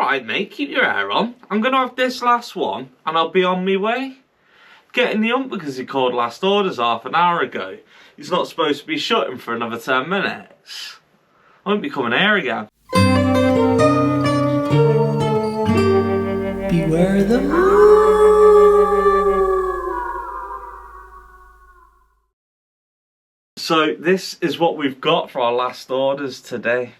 alright mate, keep your hair on. I'm gonna have this last one and I'll be on my way. Getting the ump because he called last orders half an hour ago. He's not supposed to be shutting for another 10 minutes. I won't be coming here again. Beware the moon. So this is what we've got for our last orders today.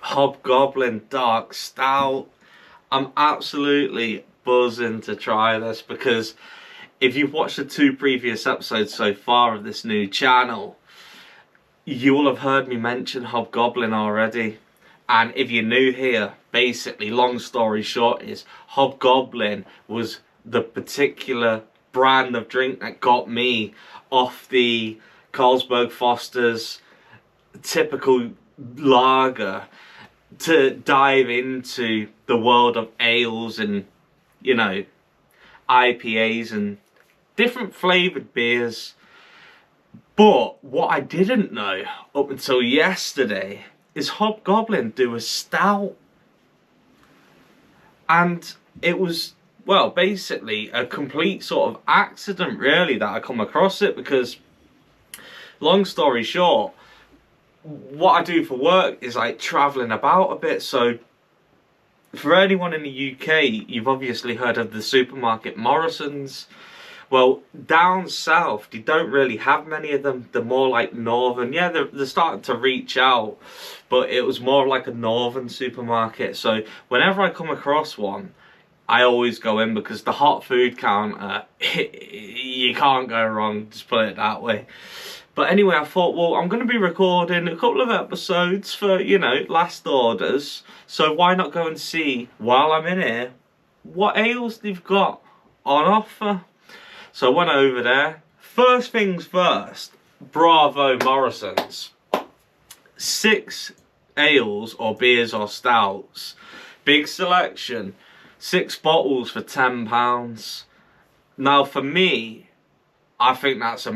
Hobgoblin Dark Stout. I'm absolutely buzzing to try this because if you've watched the 2 previous episodes so far of this new channel, you will have heard me mention Hobgoblin already. And if you're new here, basically, long story short is, Hobgoblin was the particular brand of drink that got me off the Carlsberg Foster's typical lager to dive into the world of ales and, you know, IPAs and different flavoured beers. But what I didn't know up until yesterday is Hobgoblin do a stout. And it was, well, basically a complete sort of accident really that I come across it, because long story short, what I do for work is like travelling about a bit. So for anyone in the UK, you've obviously heard of the supermarket Morrison's. Well, down south, they don't really have many of them. They're more like northern. Yeah, they're starting to reach out, but it was more like a northern supermarket. So whenever I come across one, I always go in because the hot food counter, you can't go wrong, just put it that way. But anyway, I thought, well, I'm going to be recording a couple of episodes for, you know, last orders. So why not go and see, while I'm in here, what ales they've got on offer. So I went over there. First things first, bravo Morrison's. 6 ales or beers or stouts. Big selection. 6 bottles for £10. Now for me, I think that's a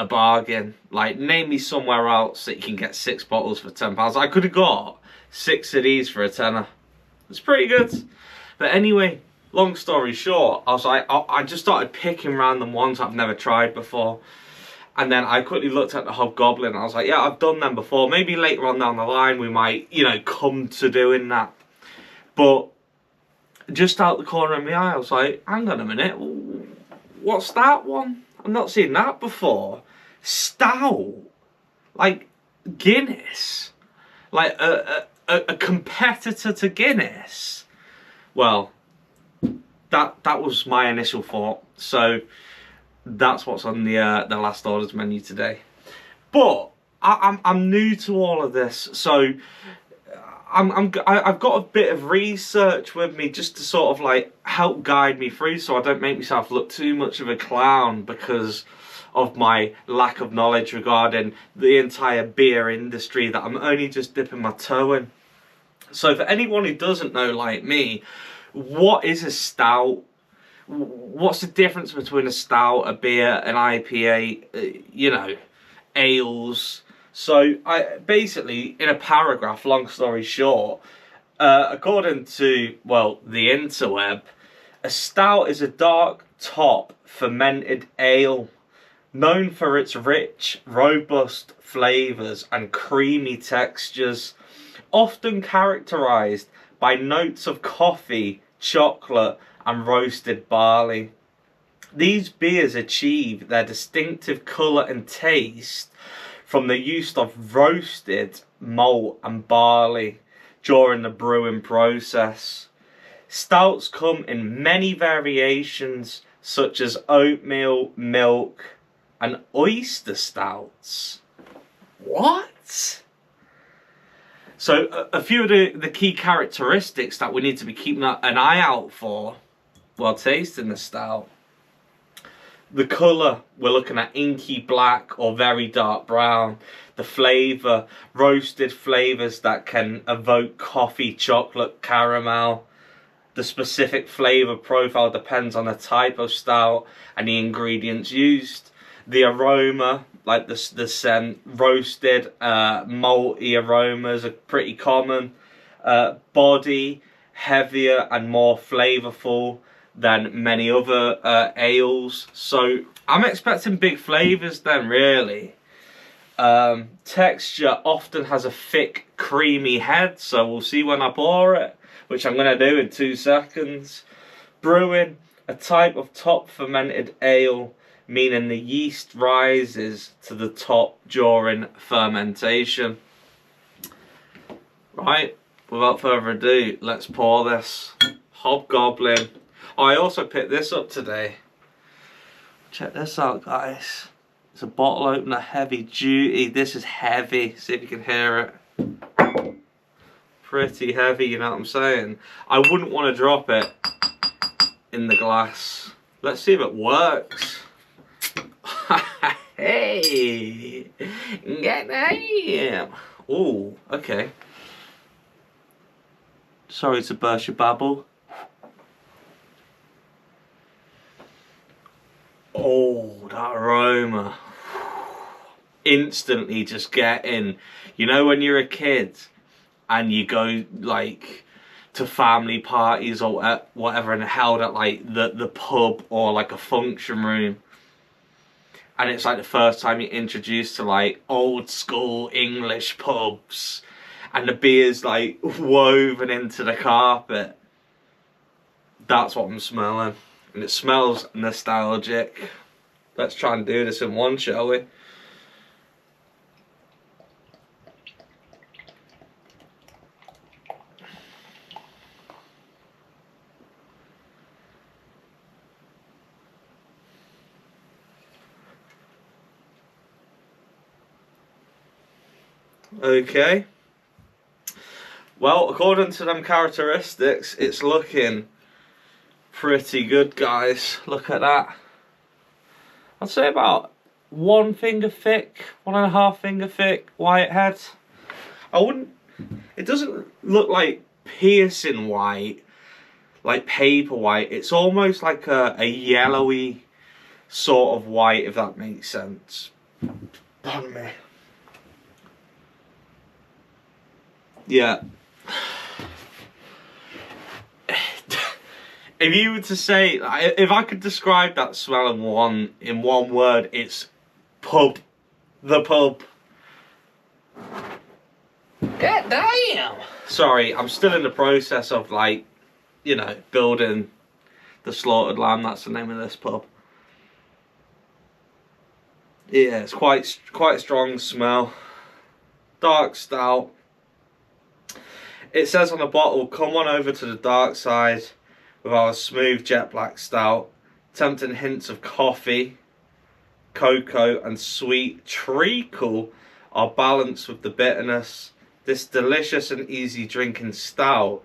bargain. Like, name me somewhere else that you can get 6 bottles for £10. I could have got 6 of these for a tenner. It's pretty good. But anyway, long story short, I was like, I just started picking random ones I've never tried before. And then I quickly looked at the Hobgoblin and I was like, yeah, I've done them before. Maybe later on down the line we might, you know, come to doing that. But just out the corner of my eye, I was like, hang on a minute, what's that one? I've not seen that before. Stout. Like Guinness. Like a competitor to Guinness. Well, that was my initial thought. So that's what's on the last orders menu today. But I'm new to all of this, so I've got a bit of research with me just to sort of like help guide me through, so I don't make myself look too much of a clown because of my lack of knowledge regarding the entire beer industry that I'm only just dipping my toe in. So for anyone who doesn't know, like me, what is a stout? What's the difference between a stout, a beer, an IPA, you know, ales? So I basically, in a paragraph, long story short, according to, well, the interweb, a stout is a dark top fermented ale known for its rich, robust flavours and creamy textures, often characterised by notes of coffee, chocolate and roasted barley. These beers achieve their distinctive colour and taste from the use of roasted malt and barley during the brewing process. Stouts come in many variations such as oatmeal, milk and oyster stouts. What? So a few of the key characteristics that we need to be keeping an eye out for while tasting the stout. The colour, we're looking at inky black or very dark brown. The flavour, roasted flavours that can evoke coffee, chocolate, caramel. The specific flavour profile depends on the type of stout and the ingredients used. The aroma, like the scent, roasted, malty aromas are pretty common. Body, heavier and more flavourful than many other ales. So I'm expecting big flavours then, really. Texture often has a thick, creamy head, so we'll see when I pour it, which I'm going to do in 2 seconds. Brewing, a type of top fermented ale, meaning the yeast rises to the top during fermentation. Right, without further ado, let's pour this. Hobgoblin. Oh, I also picked this up today. Check this out, guys. It's a bottle opener, heavy duty. This is heavy. See if you can hear it. Pretty heavy, you know what I'm saying? I wouldn't want to drop it in the glass. Let's see if it works. Hey! Get that! Oh, okay. Sorry to burst your bubble. Oh, that aroma. Instantly just getting, you know when you're a kid and you go like to family parties or whatever and held at like the pub or like a function room, and it's like the first time you're introduced to like old school English pubs and the beer's like woven into the carpet. That's what I'm smelling. And it smells nostalgic. Let's try and do this in one, shall we? Okay. Well, according to them characteristics, it's looking pretty good, guys. Look at that. I'd say about 1 finger thick, 1.5 finger thick white head. I wouldn't, it doesn't look like piercing white, like paper white. It's almost like a yellowy sort of white, if that makes sense. Pardon me. Yeah. If you were to say, if I could describe that smell in one word, it's pub. The pub. Yeah, damn. Sorry, I'm still in the process of like, you know, building the slaughtered lamb. That's the name of this pub. Yeah, it's quite a strong smell. Dark stout. It says on the bottle, come on over to the dark side with our smooth jet black stout. Tempting hints of coffee, cocoa and sweet treacle are balanced with the bitterness. This delicious and easy drinking stout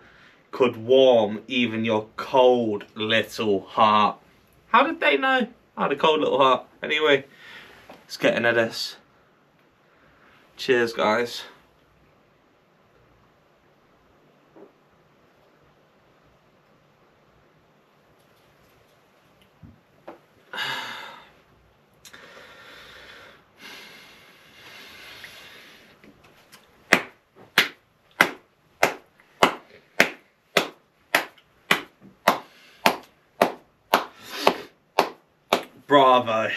could warm even your cold little heart. How did they know? I had a cold little heart. Anyway, let's get into this. Cheers, guys. Bravo.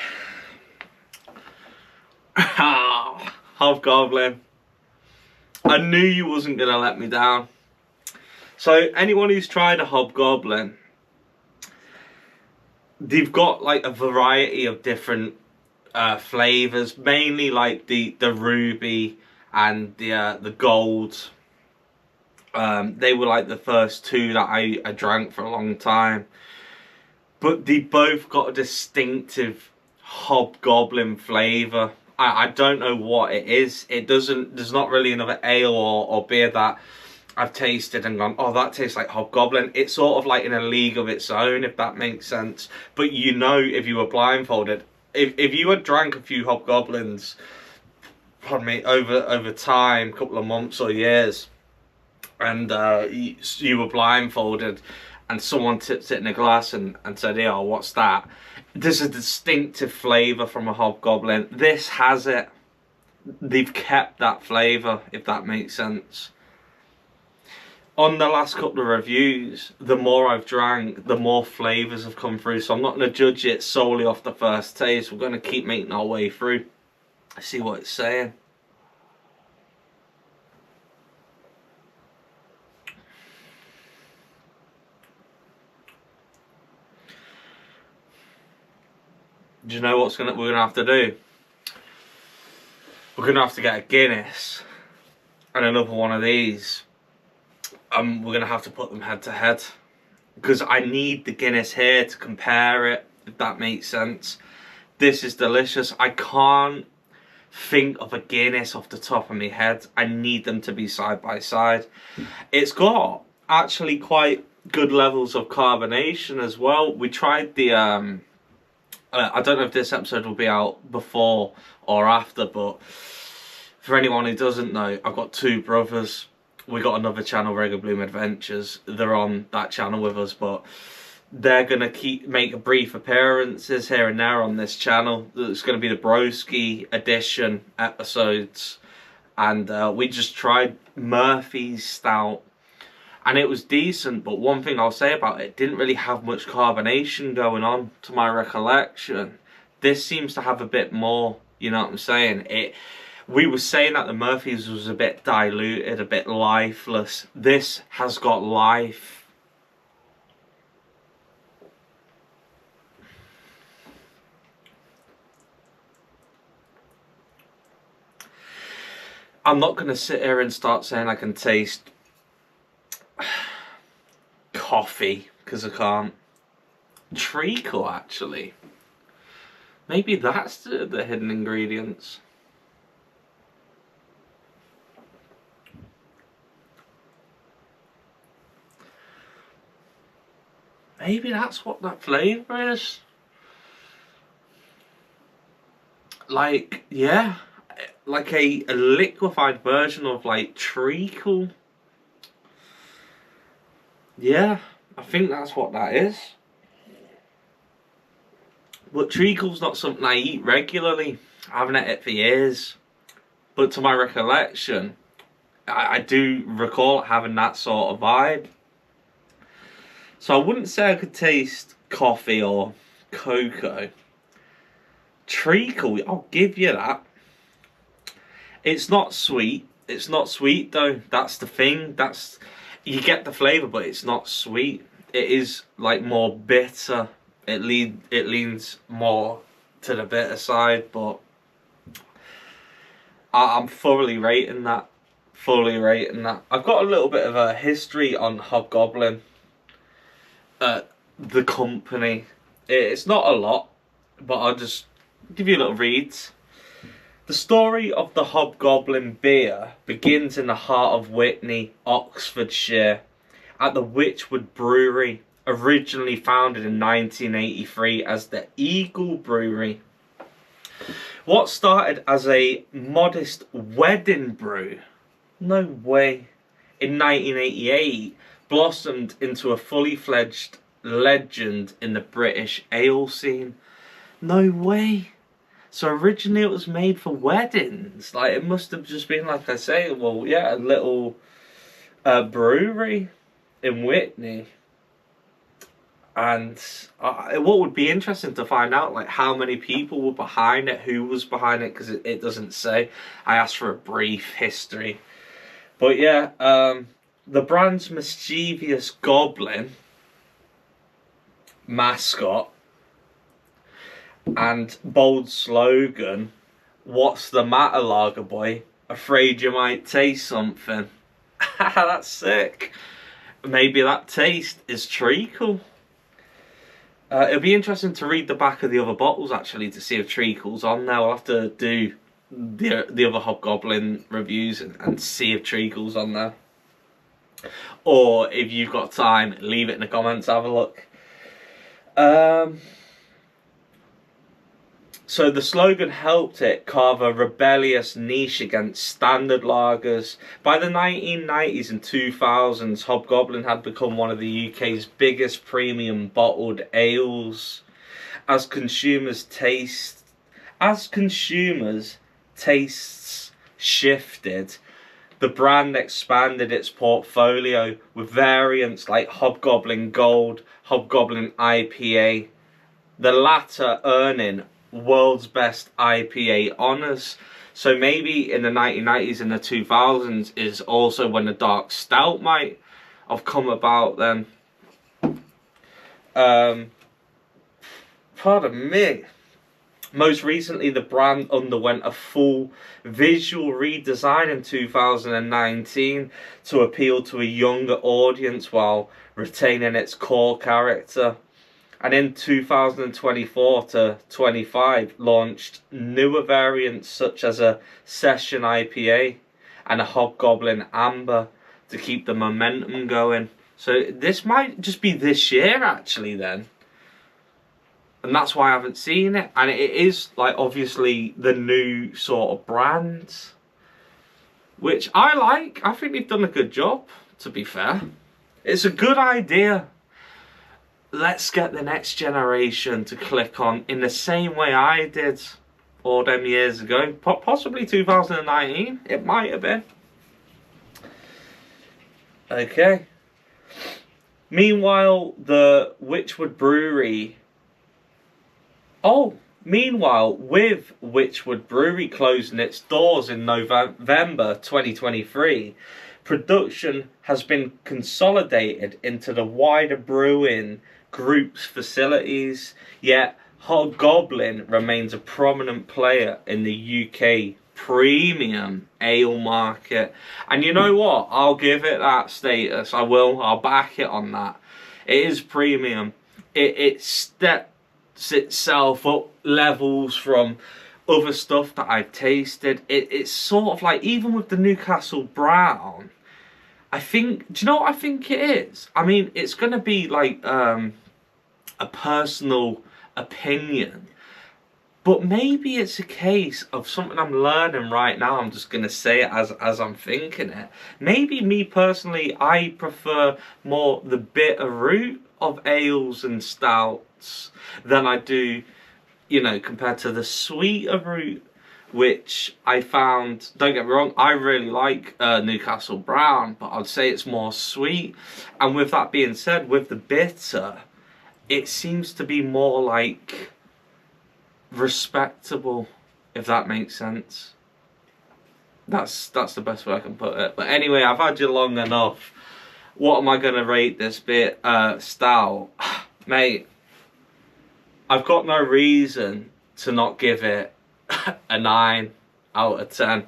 Hobgoblin. I knew you wasn't going to let me down. So anyone who's tried a Hobgoblin, they've got like a variety of different flavours, mainly like the ruby and the gold. They were like the first two that I drank for a long time. But they both got a distinctive Hobgoblin flavour. I don't know what it is. There's not really another ale or beer that I've tasted and gone, oh, that tastes like Hobgoblin. It's sort of like in a league of its own, if that makes sense. But you know, if you were blindfolded, if you had drank a few Hobgoblins, pardon me, over time, couple of months or years, and you were blindfolded, and someone tips it in a glass and said, "Yeah, what's that?" There's a distinctive flavour from a Hobgoblin. This has it. They've kept that flavour, if that makes sense. on the last couple of reviews, the more I've drank, the more flavours have come through. So I'm not going to judge it solely off the first taste. We're going to keep making our way through. See what it's saying. Do you know what we're gonna have to do? We're gonna have to get a Guinness and another one of these. We're gonna have to put them head to head because I need the Guinness here to compare it, if that makes sense. This is delicious. I can't think of a Guinness off the top of my head. I need them to be side by side. It's got actually quite good levels of carbonation as well. We tried the I don't know if this episode will be out before or after, but for anyone who doesn't know, I've got two brothers. We got another channel, Regular Bloom Adventures. They're on that channel with us, but they're gonna make brief appearances here and there on this channel. It's gonna be the Broski edition episodes, and we just tried Murphy's Stout. And it was decent, but one thing I'll say about it didn't really have much carbonation going on to my recollection. This seems to have a bit more, you know what I'm saying? We were saying that the Murphy's was a bit diluted, a bit lifeless. This has got life. I'm not going to sit here and start saying I can taste coffee, because I can't. Treacle, actually. Maybe that's the hidden ingredients. Maybe that's what that flavour is. Like, yeah. Like a liquefied version of like treacle. Yeah, I think that's what that is. But treacle's not something I eat regularly. I haven't had it for years. But to my recollection, I do recall having that sort of vibe. So I wouldn't say I could taste coffee or cocoa. Treacle, I'll give you that. It's not sweet. It's not sweet though. That's the thing. You get the flavour, but it's not sweet. It is like more bitter. It leans more to the bitter side, but I'm thoroughly rating that. I've got a little bit of a history on Hobgoblin. The company. It's not a lot, but I'll just give you a little read. The story of the Hobgoblin beer begins in the heart of Witney, Oxfordshire, at the Witchwood Brewery, originally founded in 1983 as the Eagle Brewery. What started as a modest wedding brew, no way, in 1988 blossomed into a fully fledged legend in the British ale scene. No way. So originally it was made for weddings. Like, it must have just been, like I say, well, yeah, a little brewery in Witney. And what would be interesting to find out, like, how many people were behind it, who was behind it, because it doesn't say. I asked for a brief history. But yeah, the brand's mischievous goblin mascot and bold slogan, "What's the matter, lager boy? Afraid you might taste something." That's sick. Maybe that taste is treacle. It'll be interesting to read the back of the other bottles, actually, to see if treacle's on there. We'll have to do the other Hobgoblin reviews and see if treacle's on there. Or if you've got time, leave it in the comments, have a look. So the slogan helped it carve a rebellious niche against standard lagers. By the 1990s and 2000s, Hobgoblin had become one of the UK's biggest premium bottled ales. As consumers' tastes shifted, The brand expanded its portfolio with variants like Hobgoblin Gold, Hobgoblin IPA, the latter earning World's Best IPA honours. So maybe in the 1990s and the 2000s is also when the dark stout might have come about then. Pardon me. Most recently, the brand underwent a full visual redesign in 2019 to appeal to a younger audience while retaining its core character. And in 2024 to 25, launched newer variants such as a Session IPA and a Hobgoblin Amber to keep the momentum going. So this might just be this year actually then. And that's why I haven't seen it. And it is like obviously the new sort of brand, which I like. I think they've done a good job, to be fair. It's a good idea. Let's get the next generation to click on in the same way I did all them years ago. Possibly 2019. It might have been. Okay. Meanwhile, the Witchwood Brewery... with Witchwood Brewery closing its doors in November 2023, production has been consolidated into the wider brewing group's facilities, yet Hobgoblin remains a prominent player in the UK premium ale market. And you know what? I'll give it that status. I will. I'll back it on that. It is premium. It steps itself up levels from other stuff that I've tasted. It's sort of like, even with the Newcastle Brown, I think, do you know what I think it is? I mean, it's going to be like a personal opinion, but maybe it's a case of something I'm learning right now. I'm just going to say it as I'm thinking it. Maybe me personally, I prefer more the bitter root of ales and stouts than I do, you know, compared to the sweeter route, which I found, don't get me wrong, I really like Newcastle Brown, but I'd say it's more sweet. And with that being said, with the bitter, it seems to be more like respectable, if that makes sense. That's the best way I can put it. But anyway, I've had you long enough. What am I going to rate this bit stout? Mate, I've got no reason to not give it a 9 out of 10.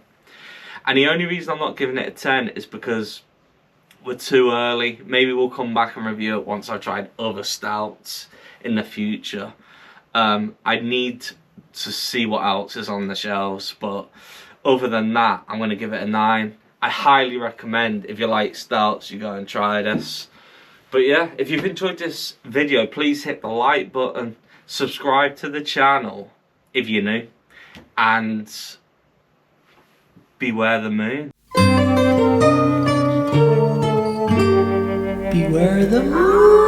And the only reason I'm not giving it a 10 is because we're too early. Maybe we'll come back and review it once I've tried other stouts in the future. I need to see what else is on the shelves, but other than that, I'm going to give it a 9. I highly recommend, if you like stouts, you go and try this. But yeah, if you've enjoyed this video, please hit the like button, subscribe to the channel if you're new, and beware the moon. Beware the moon.